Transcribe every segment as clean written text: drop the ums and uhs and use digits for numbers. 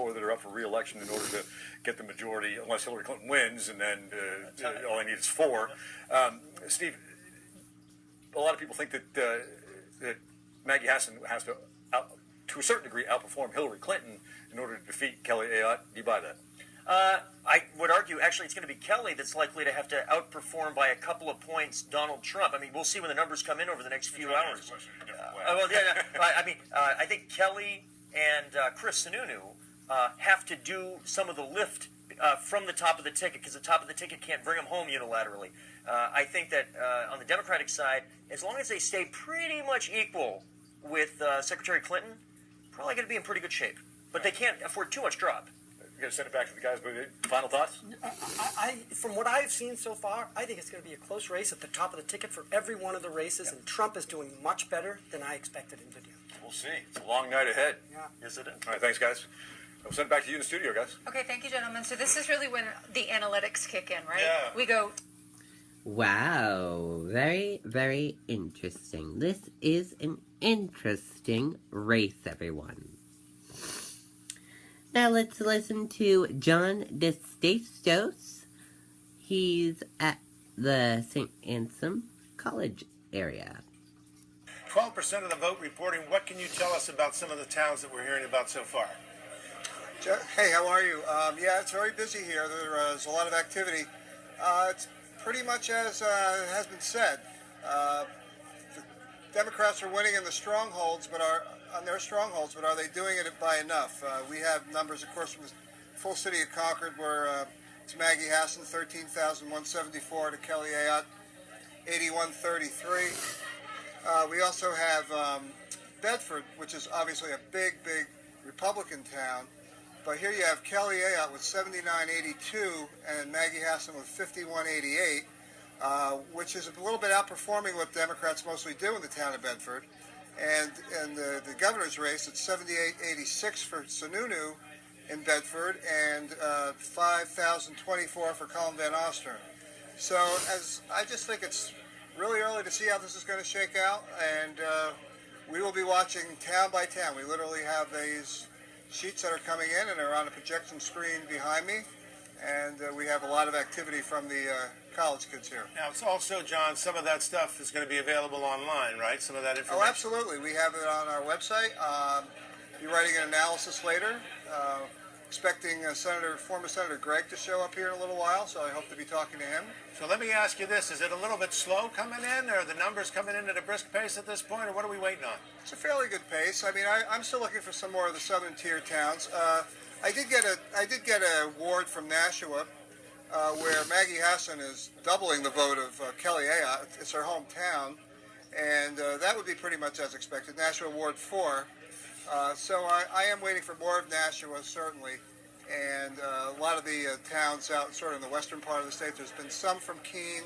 four that are up for re-election in order to get the majority, unless Hillary Clinton wins, and then all I need is four. Steve, a lot of people think that Maggie Hassan has to a certain degree, outperform Hillary Clinton in order to defeat Kelly Ayotte. Do you buy that? I would argue, actually, it's going to be Kelly that's likely to have to outperform by a couple of points Donald Trump. I mean, we'll see when the numbers come in over the next few hours. I think Kelly and Chris Sununu have to do some of the lift from the top of the ticket, because the top of the ticket can't bring them home unilaterally. I think that on the Democratic side, as long as they stay pretty much equal with Secretary Clinton, probably going to be in pretty good shape. But they can't afford too much drop. You're going to send it back to the guys, but final thoughts? From what I've seen so far, I think it's going to be a close race at the top of the ticket for every one of the races, and Trump is doing much better than I expected him to do. We'll see. It's a long night ahead. Yeah. Yes, it is. All right, thanks, guys. We'll send it back to you in the studio, guys. Okay, thank you, gentlemen. So this is really when the analytics kick in, right? Yeah. We go... Wow, very, very interesting. This is an interesting race, everyone. Now let's listen to John DeStastos. He's at the St. Anselm College area. 12% of the vote reporting. What can you tell us about some of the towns that we're hearing about so far? Hey, how are you? Yeah, it's very busy here. There's a lot of activity. It's pretty much as has been said. The Democrats are winning in the strongholds, but on their strongholds, but are they doing it by enough? We have numbers, of course, from the full city of Concord, where it's Maggie Hassan, 13,174 to Kelly Ayotte, 8,133. We also have Bedford, which is obviously a big Republican town. But here you have Kelly Ayotte with 7982 and Maggie Hassan with 5188, which is a little bit outperforming what Democrats mostly do in the town of Bedford. And in the governor's race, it's 7886 for Sununu in Bedford and 5024 for Colin Van Ostern. So I just think it's really early to see how this is going to shake out, and we will be watching town by town. We literally have these sheets that are coming in and are on a projection screen behind me, and we have a lot of activity from the college kids here. Now, it's also, John, some of that stuff is going to be available online, right? Some of that information? Oh, absolutely. We have it on our website. Be writing an analysis later. Expecting former Senator Gregg to show up here in a little while, so I hope to be talking to him. So let me ask you this. Is it a little bit slow coming in, or are the numbers coming in at a brisk pace at this point, or what are we waiting on? It's a fairly good pace. I mean, I'm still looking for some more of the southern tier towns. I did get an award from Nashua, where Maggie Hassan is doubling the vote of Kelly Ayotte. It's her hometown, and that would be pretty much as expected. Nashua Award 4. So I am waiting for more of Nashua, certainly, and a lot of the towns out sort of in the western part of the state. There's been some from Keene,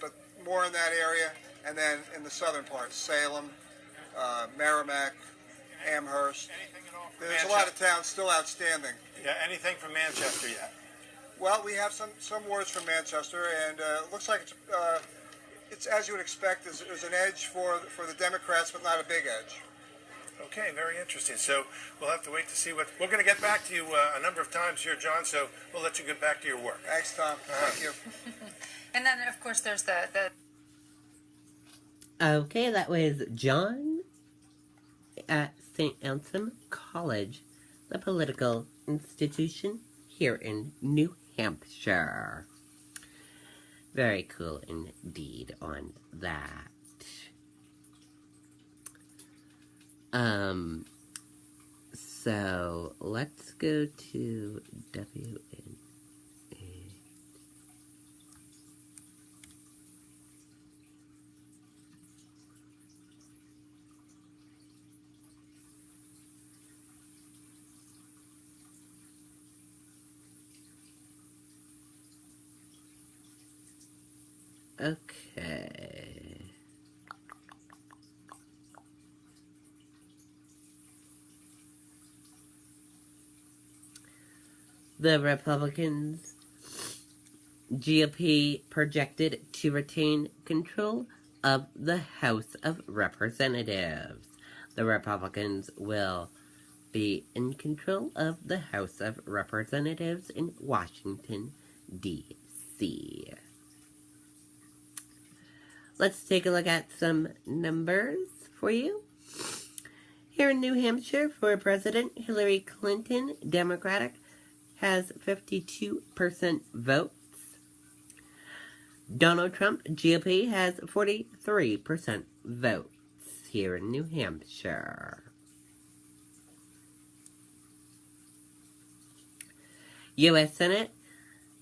but more in that area, and then in the southern part, Salem, Merrimack, Amherst. There's a lot of towns still outstanding. Yeah, anything from Manchester yet? Well, we have some words from Manchester, and it looks like it's as you would expect. There's an edge for the Democrats, but not a big edge. Okay, very interesting. So we'll have to wait to see what... We're going to get back to you a number of times here, John, so we'll let you get back to your work. Thanks, Tom. Thank you. And then, of course, there's the... Okay, that was John at St. Anselm College, the political institution here in New Hampshire. Very cool indeed on that. So let's go to WNA. Okay. The Republicans, GOP projected to retain control of the House of Representatives. The Republicans will be in control of the House of Representatives in Washington, D.C. Let's take a look at some numbers for you. Here in New Hampshire, for President, Hillary Clinton, Democratic, has 52% votes. Donald Trump, GOP, has 43% votes here in New Hampshire. U.S. Senate,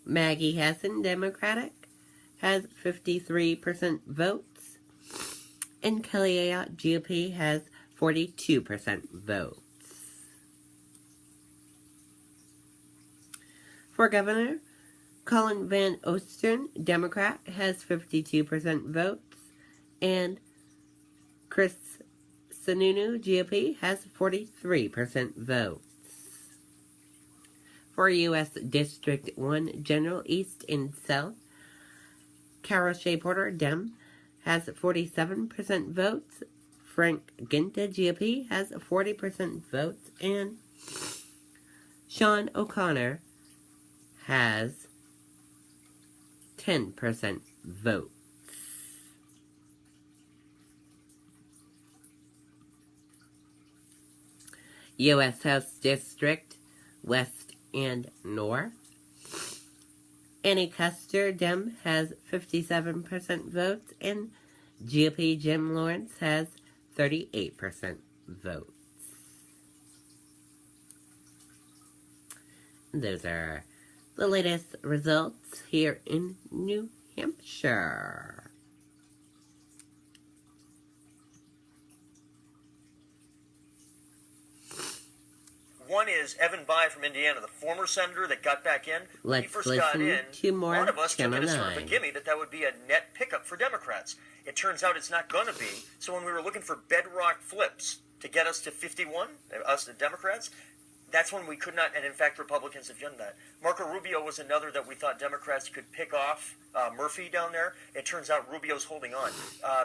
Maggie Hassan, Democratic, has 53% votes. And Kelly Ayotte, GOP, has 42% votes. For governor, Colin Van Osten, Democrat, has 52% votes, and Chris Sununu, GOP, has 43% votes. For U.S. District 1 General East and South, Carol Shea Porter, Dem, has 47% votes. Frank Ginta, GOP, has 40% votes, and Sean O'Connor has 10% votes. U.S. House District West and North, Annie Custer, Dem, has 57% votes, and GOP Jim Lawrence has 38% votes. Those are the latest results here in New Hampshire. One is Evan Bayh from Indiana, the former senator that got back in. When he Let's first got listen in, to more one of us took it as Channel sort of a 9. gimme that would be a net pickup for Democrats. It turns out it's not going to be. So when we were looking for bedrock flips to get us to 51, us the Democrats, that's when we could not, and in fact Republicans have done that. Marco Rubio was another that we thought Democrats could pick off. Murphy down there. It turns out Rubio's holding on.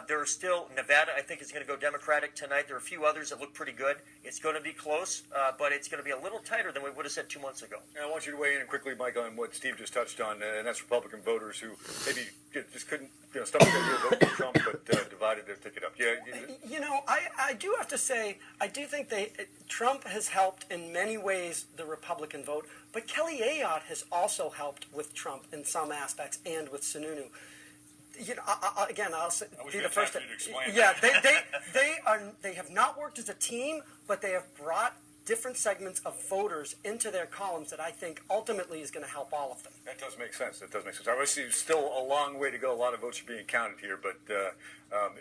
There are still, Nevada I think is going to go Democratic tonight. There are a few others that look pretty good. It's going to be close, but it's going to be a little tighter than we would have said 2 months ago. And I want you to weigh in quickly, Mike, on what Steve just touched on, and that's Republican voters who maybe just couldn't stomach the idea of voting for Trump, but divided their ticket up. Yeah, You know, I do have to say, I do think Trump has helped in many ways the Republican vote, but Kelly Ayotte has also helped with Trump in some aspects and with Sununu. You know, I'll say, be the first. Yeah, they have not worked as a team, but they have brought different segments of voters into their columns that I think ultimately is going to help all of them. That does make sense. Obviously, still a long way to go. A lot of votes are being counted here, but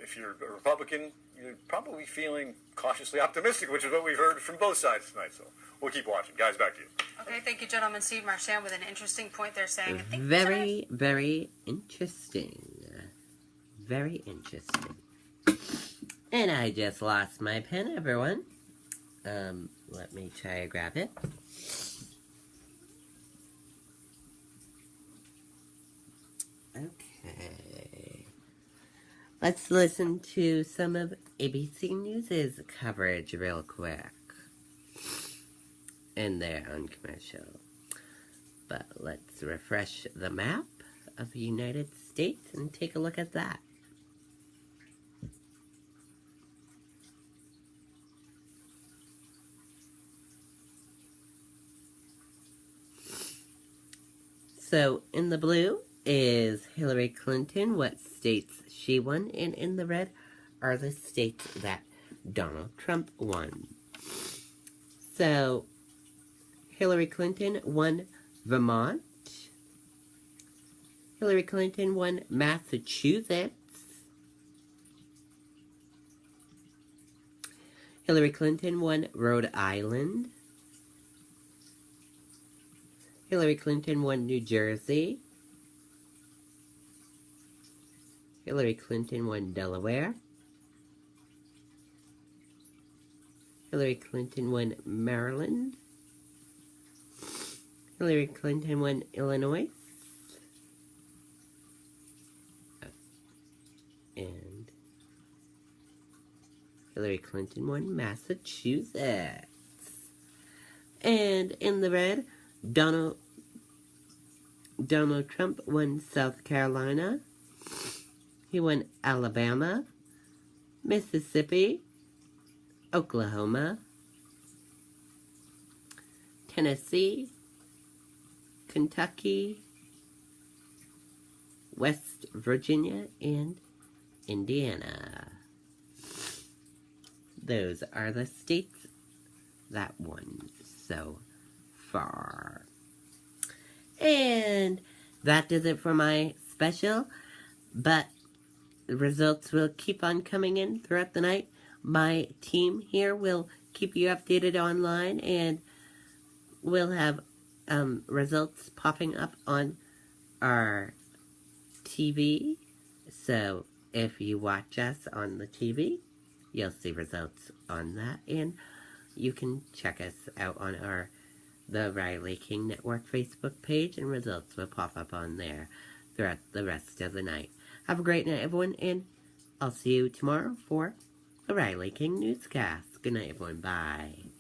if you're a Republican, you're probably feeling cautiously optimistic, which is what we've heard from both sides tonight. So we'll keep watching. Guys, back to you. Okay, thank you, gentlemen. Steve Marchand with an interesting point they're saying. I think Very, very interesting. Very interesting. And I just lost my pen, everyone. Let me try to grab it. Okay. Let's listen to some of ABC News' coverage real quick. In their own commercial. But let's refresh the map of the United States and take a look at that. So, in the blue is Hillary Clinton, what states she won, and in the red are the states that Donald Trump won. So, Hillary Clinton won Vermont. Hillary Clinton won Massachusetts. Hillary Clinton won Rhode Island. Hillary Clinton won New Jersey. Hillary Clinton won Delaware. Hillary Clinton won Maryland. Hillary Clinton won Illinois. And Hillary Clinton won Massachusetts. And in the red, Donald Trump won South Carolina. He won Alabama, Mississippi, Oklahoma, Tennessee, Kentucky, West Virginia, and Indiana. Those are the states that won so far. And that does it for my special, but the results will keep on coming in throughout the night. My team here will keep you updated online, and we'll have results popping up on our TV. So if you watch us on the TV, you'll see results on that, and you can check us out on the Riley King Network Facebook page, and results will pop up on there throughout the rest of the night. Have a great night, everyone, and I'll see you tomorrow for the Riley King Newscast. Good night, everyone. Bye.